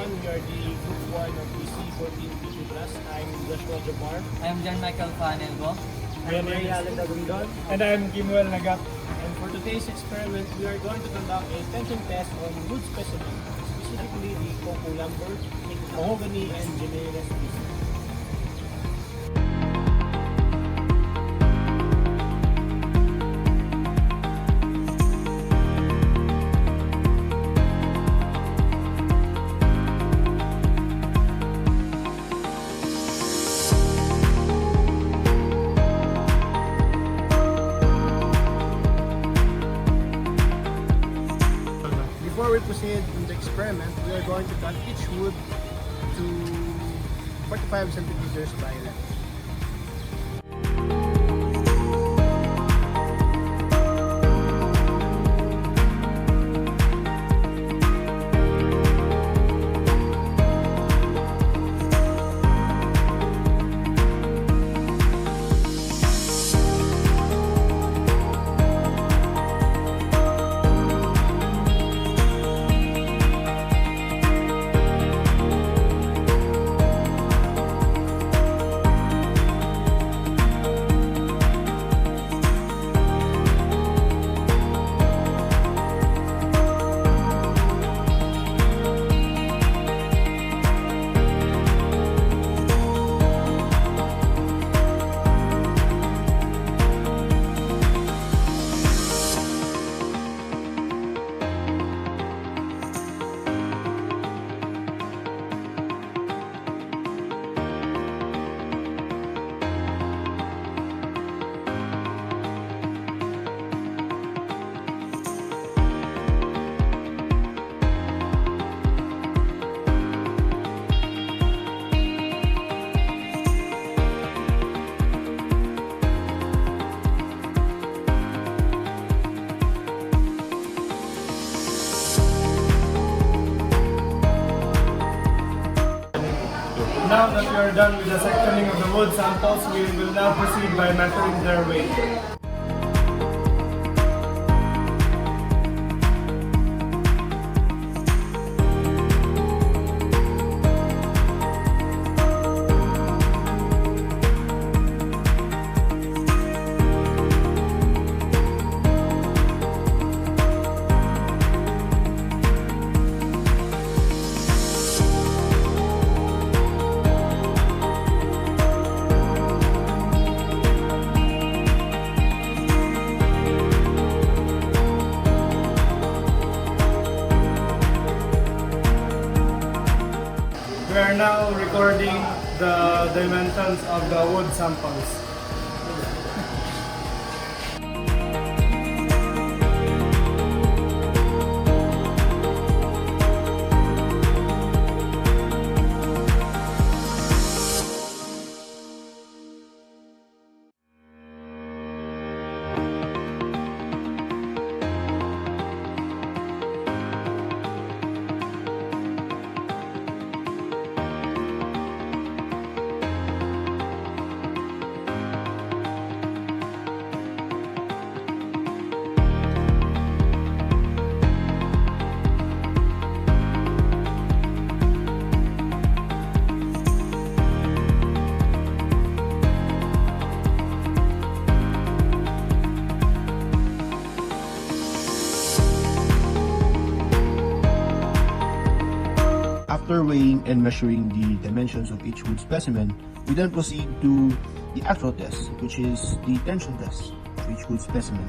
everyone. We are the Group 1 of the CE14 PC Plus. I'm Joshua Jamar. I'm John Michael Fanelbo. I'm Mary Allen Dagundon. And I'm Kimuel Nagap. And for today's experiment, we are going to conduct a tension test on wood specimen, specifically the cocoa lumber, mahogany, and generous species. Before we proceed in the experiment, we are going to cut each wood to 45 centimeters by length. Now that we are done with the sectioning of the wood samples, we will now proceed by measuring their weight. We are now recording the dimensions of the wood samples. After weighing and measuring the dimensions of each wood specimen, we then proceed to the actual test, which is the tension test of each wood specimen.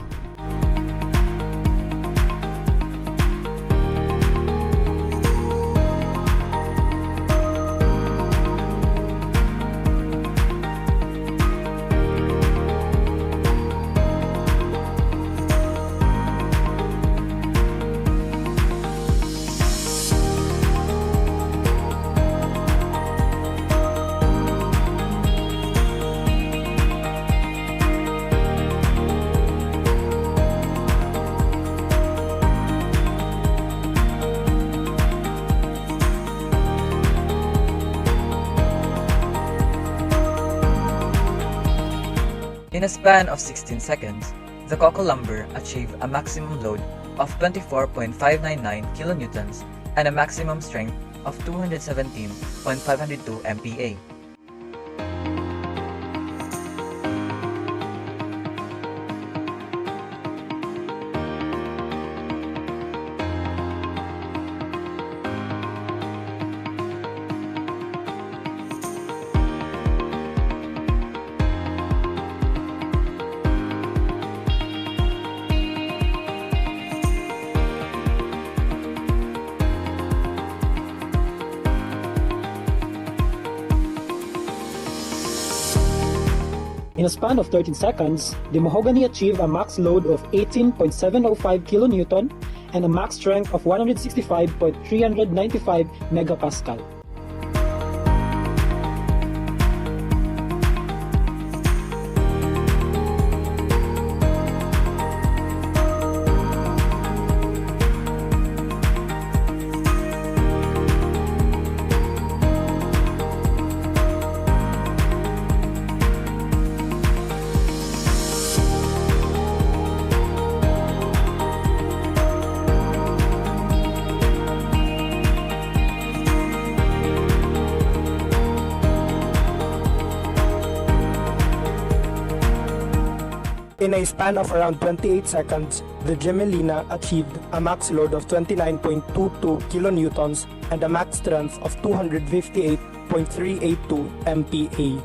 In a span of 16 seconds, the cocoa lumber achieved a maximum load of 24.599 kilonewtons and a maximum strength of 217.502 MPa. In a span of 13 seconds, the mahogany achieved a max load of 18.705 kN and a max strength of 165.395 megapascal. In a span of around 28 seconds, the Gemelina achieved a max load of 29.22 kilonewtons and a max strength of 258.382 MPa.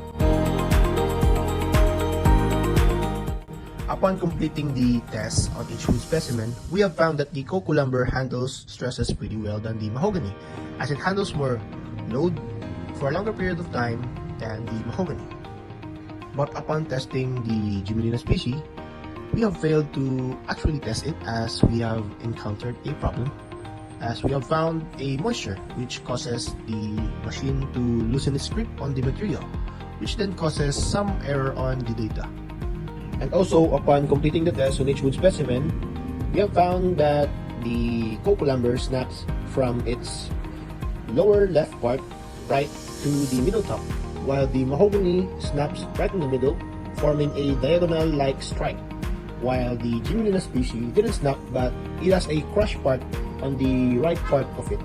Upon completing the test on each wood specimen, we have found that the cocoa lumber handles stresses pretty well than the mahogany, as it handles more load for a longer period of time than the mahogany. But upon testing the Gemelina species, we have failed to actually test it, as we have encountered a problem, as we have found a moisture which causes the machine to loosen its grip on the material, which then causes some error on the data. And also, upon completing the test on each wood specimen, we have found that the cocoa lumber snaps from its lower left part right to the middle top, while the mahogany snaps right in the middle, forming a diagonal-like stripe, while the Gemelina species didn't snap, but it has a crush part on the right part of it.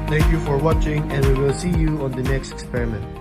Thank you for watching, and we will see you on the next experiment.